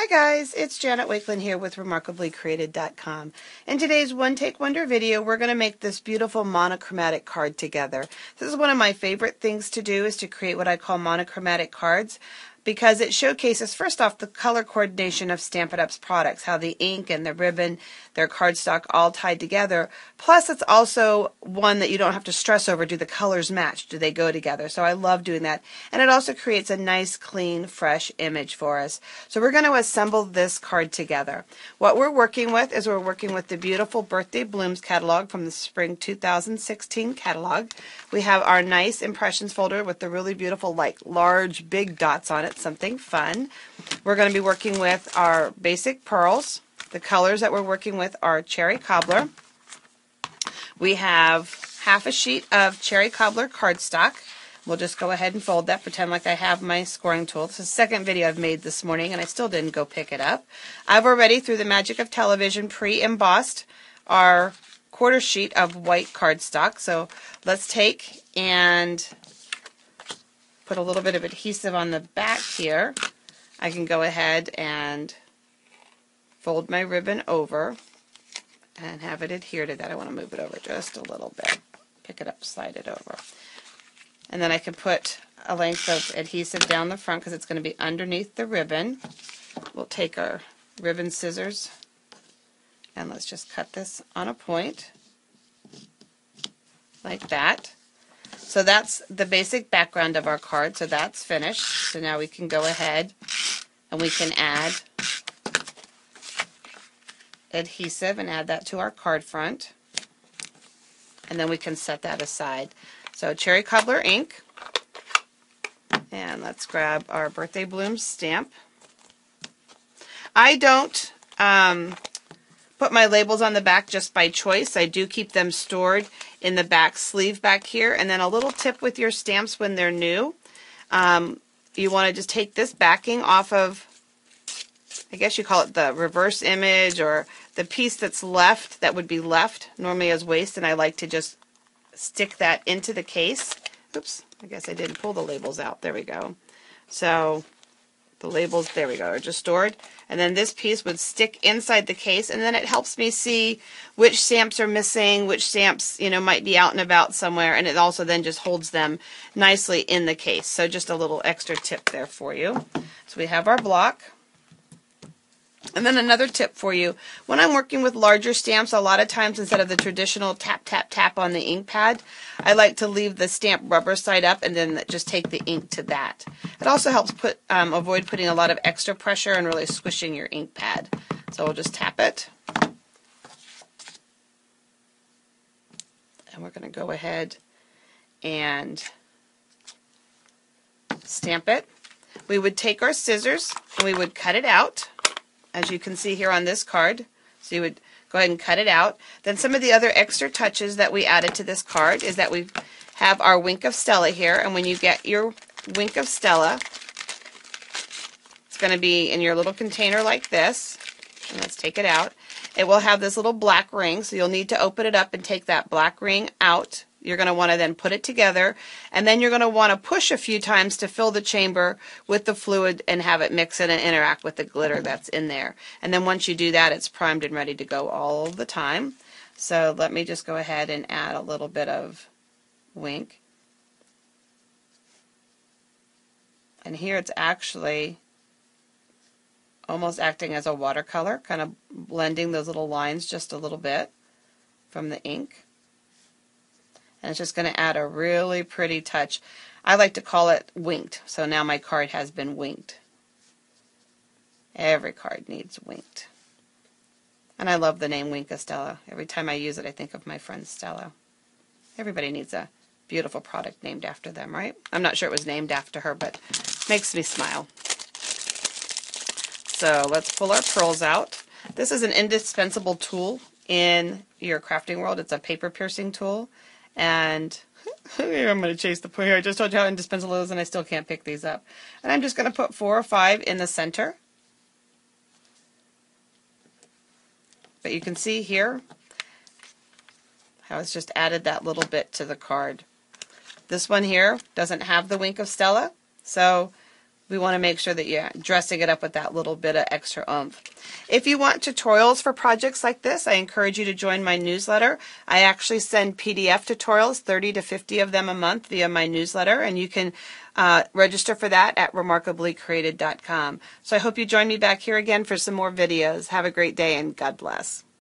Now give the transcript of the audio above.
Hi guys, it's Janet Wakeland here with RemarkablyCreated.com. In today's One Take Wonder video, we're going to make this beautiful monochromatic card together. This is one of my favorite things to do, is to create what I call monochromatic cards, because it showcases, first off, the color coordination of Stampin' Up's products, how the ink and the ribbon, their cardstock all tied together. Plus, it's also one that you don't have to stress over, do the colors match? Do they go together? So I love doing that. And it also creates a nice, clean, fresh image for us. So we're going to assemble this card together. What we're working with is we're working with the beautiful Birthday Blooms catalog from the Spring 2016 catalog. We have our nice impressions folder with the really beautiful, like, large, big dots on it. Something fun. We're going to be working with our basic pearls. The colors that we're working with are Cherry Cobbler. We have half a sheet of Cherry Cobbler cardstock. We'll just go ahead and fold that, pretend like I have my scoring tool. This is the second video I've made this morning and I still didn't go pick it up. I've already, through the magic of television, pre-embossed our quarter sheet of white cardstock. So let's take and put a little bit of adhesive on the back here. I can go ahead and fold my ribbon over and have it adhere to that. I want to move it over just a little bit. Pick it up, slide it over. And then I can put a length of adhesive down the front because it's going to be underneath the ribbon. We'll take our ribbon scissors and let's just cut this on a point like that. So that's the basic background of our card, so that's finished. So now we can go ahead and we can add adhesive and add that to our card front. And then we can set that aside. So Cherry Cobbler ink, and let's grab our Birthday Blooms stamp. I don't put my labels on the back just by choice. I do keep them stored in the back sleeve back here. And then a little tip with your stamps when they're new, you want to just take this backing off of, I guess you call it the reverse image, or the piece that's left, that would be left normally as waste, and I like to just stick that into the case. Oops, I guess I didn't pull the labels out. There we go. So the labels, there we go, are just stored. And then this piece would stick inside the case, and then it helps me see which stamps are missing, which stamps, might be out and about somewhere, and it also then just holds them nicely in the case. So just a little extra tip there for you. So we have our block. And then another tip for you, when I'm working with larger stamps, a lot of times instead of the traditional tap, tap, tap on the ink pad, I like to leave the stamp rubber side up and then just take the ink to that. It also helps avoid putting a lot of extra pressure and really squishing your ink pad. So we'll just tap it. And we're going to go ahead and stamp it. We would take our scissors and we would cut it out, as you can see here on this card. So you would go ahead and cut it out. Then some of the other extra touches that we added to this card is that we have our Wink of Stella here, and when you get your Wink of Stella, it's going to be in your little container like this. And let's take it out. It will have this little black ring, so you'll need to open it up and take that black ring out. You're going to want to then put it together, and then you're going to want to push a few times to fill the chamber with the fluid and have it mix it and interact with the glitter that's in there. And then once you do that, it's primed and ready to go all the time. So let me just go ahead and add a little bit of Wink. And here it's actually almost acting as a watercolor, kind of blending those little lines just a little bit from the ink. And it's just going to add a really pretty touch. I like to call it winked. So now my card has been winked. Every card needs winked. And I love the name Wink of Stella. Every time I use it, I think of my friend Stella. Everybody needs a beautiful product named after them, right? I'm not sure it was named after her, but it makes me smile. So let's pull our pearls out. This is an indispensable tool in your crafting world. It's a paper piercing tool. And I'm going to chase the point here. I just told you how indispensable it is, and I still can't pick these up. And I'm just going to put 4 or 5 in the center. But you can see here how it's just added that little bit to the card. This one here doesn't have the Wink of Stella, so We want to make sure that you're dressing it up with that little bit of extra oomph. If you want tutorials for projects like this, I encourage you to join my newsletter. I actually send PDF tutorials, 30 to 50 of them a month via my newsletter, and you can register for that at remarkablycreated.com. So I hope you join me back here again for some more videos. Have a great day and God bless.